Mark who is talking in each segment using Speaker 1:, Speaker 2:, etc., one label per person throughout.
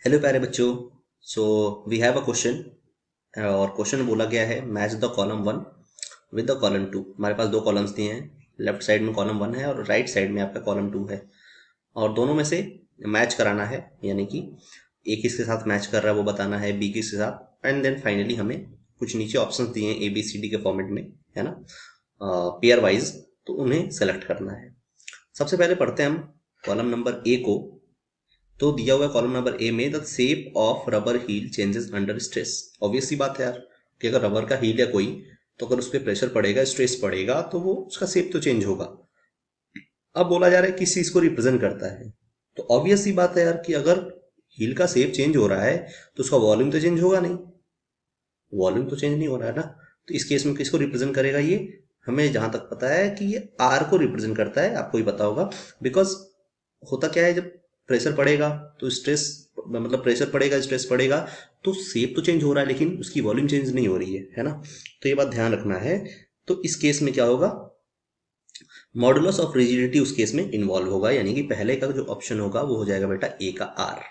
Speaker 1: Hello प्यारे बच्चों। So we have a question और क्वेश्चन बोला गया है match the column one with the column two. हमारे पास दो कॉलम्स दिए हैं, लेफ्ट साइड में कॉलम वन है और राइट साइड में आपका कॉलम टू है और दोनों में से मैच कराना है, यानी कि ए किसके साथ मैच कर रहा है वो बताना है, बी किसके साथ, एंड देन फाइनली हमें कुछ नीचे ऑप्शंस दिए हैं ए बी सी डी के फॉर्मेट में, है ना, पेयर वाइज, तो उन्हें सेलेक्ट करना है। सबसे पहले पढ़ते हैं हम कॉलम नंबर ए को। तो दिया हुआ कॉलम नंबर ए में the shape of rubber heel changes under stress. Obvious सी बात है यार कि अगर रबर का हील है कोई, तो अगर उस पर प्रेशर पड़ेगा, स्ट्रेस पड़ेगा, तो वो उसका शेप तो चेंज होगा। अब बोला जा रहा है किस चीज को रिप्रेजेंट करता है, तो ऑब्वियस सी बात है यार कि अगर हील का शेप चेंज हो रहा है तो उसका वॉल्यूम तो चेंज होगा नहीं, वॉल्यूम तो चेंज नहीं हो रहा है ना। तो इस केस में किसको रिप्रेजेंट करेगा ये, हमें जहां तक पता है कि ये आर को रिप्रेजेंट करता है, आपको ही पता होगा। बिकॉज होता क्या है, जब प्रेशर पड़ेगा तो स्ट्रेस, मतलब प्रेशर पड़ेगा स्ट्रेस पड़ेगा, तो शेप तो चेंज हो रहा है लेकिन उसकी वॉल्यूम चेंज नहीं हो रही है ना। तो ये बात ध्यान रखना है। तो इस केस में क्या होगा, मॉडुलस ऑफ रिजिडिटी उस केस में इन्वॉल्व होगा, यानी कि पहले का जो ऑप्शन होगा वो हो जाएगा बेटा ए का आर।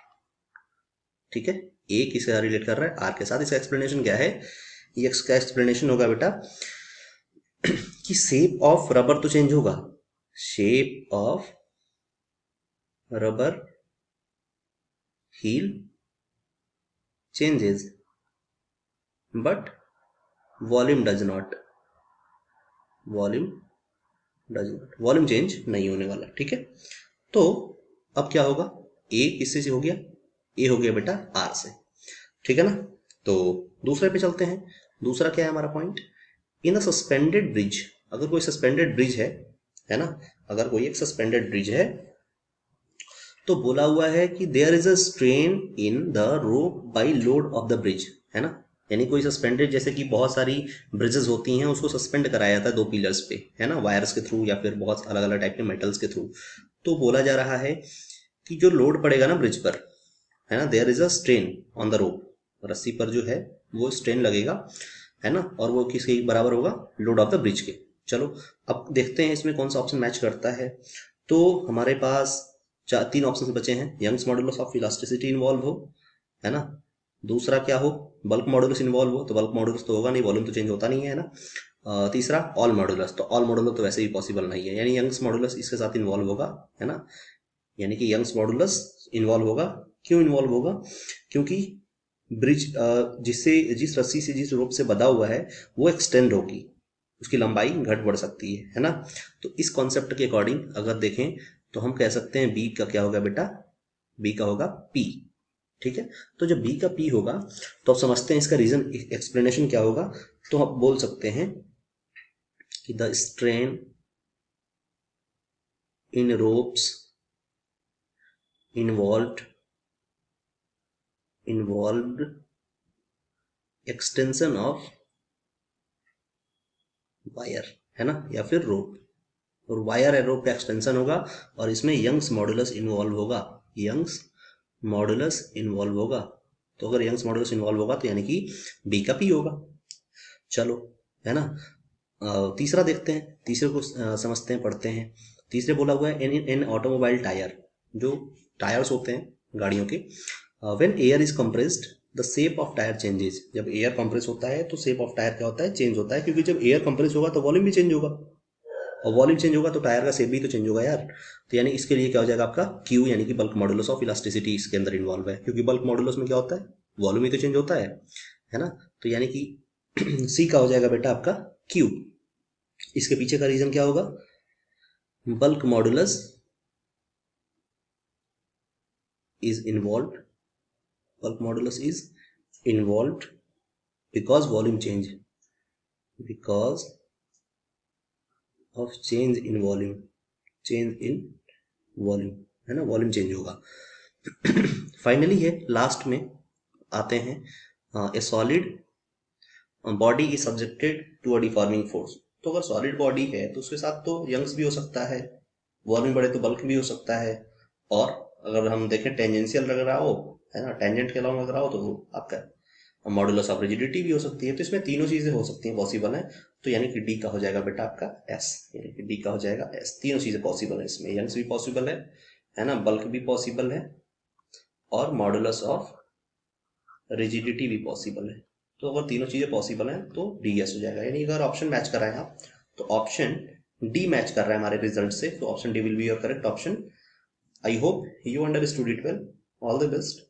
Speaker 1: ठीक है, ए किसके साथ रिलेट कर रहा है, आर के साथ। इसका एक्सप्लेनेशन क्या है, ये इसका एक्सप्लेनेशन होगा बेटा कि शेप ऑफ रबर तो चेंज होगा, shape of rubber heel changes but volume does not, volume does not, volume change नहीं होने वाला। ठीक है, तो अब क्या होगा, ए किससे से हो गया, ए हो गया बेटा आर से। ठीक है ना। तो दूसरे पे चलते हैं। दूसरा क्या है हमारा पॉइंट, इन अ सस्पेंडेड ब्रिज। अगर कोई सस्पेंडेड ब्रिज है ना, अगर कोई एक सस्पेंडेड ब्रिज है तो बोला हुआ है कि there is a strain in the rope by load of the bridge, है ना। यानी कोई सस्पेंडेड, जैसे कि बहुत सारी ब्रिजेस होती हैं उसको सस्पेंड कराया जाता है दो पिलर्स पे, है ना, वायर्स के थ्रू या फिर बहुत अलग अलग टाइप के मेटल्स के थ्रू। तो बोला जा रहा है कि जो लोड पड़ेगा ना ब्रिज पर, है ना, there is a strain on the rope, रस्सी पर जो है वो स्ट्रेन लगेगा, है ना, और वो किसके बराबर होगा, लोड ऑफ द ब्रिज के। चलो अब देखते हैं इसमें कौन सा ऑप्शन मैच करता है। तो हमारे पास चार तीन ऑप्शन बचे हैं, Young's modulus of elasticity involve हो, है ना, दूसरा क्या हो, बल्क मॉडुलस इन्वॉल्व हो, तो बल्क मॉडुलस तो होगा नहीं, वॉल्यूम तो चेंज होता नहीं है ना। तीसरा ऑल मॉडुलस, तो ऑल मॉडुलस तो वैसे भी पॉसिबल नहीं है, यानी यंग्स मॉडुलस इसके साथ इन्वॉल्व होगा, है ना। यानी कि यंग्स मॉडुलस इन्वॉल्व होगा। क्यों इन्वॉल्व होगा, क्योंकि ब्रिज जिससे, जिस रस्सी से, जिस रोप से बंधा हुआ है वो एक्सटेंड होगी, उसकी लंबाई घट बढ़ सकती है ना। तो इस कॉन्सेप्ट के अकॉर्डिंग अगर देखें तो हम कह सकते हैं बी का क्या होगा बेटा, बी का होगा पी। ठीक है, तो जब बी का पी होगा तो आप समझते हैं इसका रीजन, एक्सप्लेनेशन क्या होगा। तो आप बोल सकते हैं कि the strain in ropes involved involved extension of wire, है ना, या फिर रोप, और वायर एरो का एक्सटेंशन होगा और इसमें यंग्स मॉडुलस इन्वॉल्व होगा, यंग्स मॉडुलस इन्वॉल्व होगा। तो अगर यंग्स मॉडुलस इन्वॉल्व होगा तो यानी कि बी का पी होगा। चलो, है ना। तीसरा देखते हैं, तीसरे को समझते हैं, पढ़ते हैं। तीसरे बोला हुआ है इन इन ऑटोमोबाइल टायर, जो टायर्स होते हैं गाड़ियों के, when air is compressed the shape of tyre changes. जब एयर कंप्रेस होता है तो शेप ऑफ टायर क्या होता है, चेंज होता है, क्योंकि जब एयर कंप्रेस होगा तो वॉल्यूम भी चेंज होगा, और वॉल्यूम चेंज होगा तो टायर का शेप भी तो चेंज होगा यार। तो यानी इसके लिए क्या हो जाएगा आपका क्यू, यानी कि बल्क मॉडुलस ऑफ इलास्टिसिटी इसके अंदर इन्वॉल्व है, क्योंकि बल्क मॉडुलस में क्या होता है, वॉल्यूम ही तो चेंज होता है ना। तो यानी कि सी का हो जाएगा बेटा आपका क्यू। इसके पीछे का रीजन क्या होगा, bulk modulus is involve, bulk modulus is involve because volume change, because of change in volume, change in volume, है ना, वॉल्यूम चेंज होगा। फाइनली है लास्ट में आते हैं, a solid body is subjected to a deforming force. तो अगर solid body है तो उसके साथ तो यंग्स भी हो सकता है, वॉल्यूम बढ़े तो बल्क भी हो सकता है, और अगर हम देखें टेंजेंशियल लग रहा हो, है ना, टेंजेंट के अलावा लग रहा हो, तो आपका मॉडुलस ऑफ रिजिडिटी भी हो सकती है। तो इसमें तीनों चीजें हो सकती हैं, पॉसिबल है। तो यानी कि डी का हो जाएगा बेटा आपका एस, यानी कि डी का हो जाएगा एस। तीनों चीजें पॉसिबल है इसमें, यंग्स भी पॉसिबल है ना, बल्क भी पॉसिबल है, और मॉडुलस ऑफ रिजिडिटी भी पॉसिबल है। तो अगर तीनों चीजें पॉसिबल हैं तो डी यस हो जाएगा। यानी अगर ऑप्शन मैच कर रहा है आप तो ऑप्शन डी मैच कर रहा है हमारे रिजल्ट से, तो option D will be your correct option. I hope you understood it well. All the best.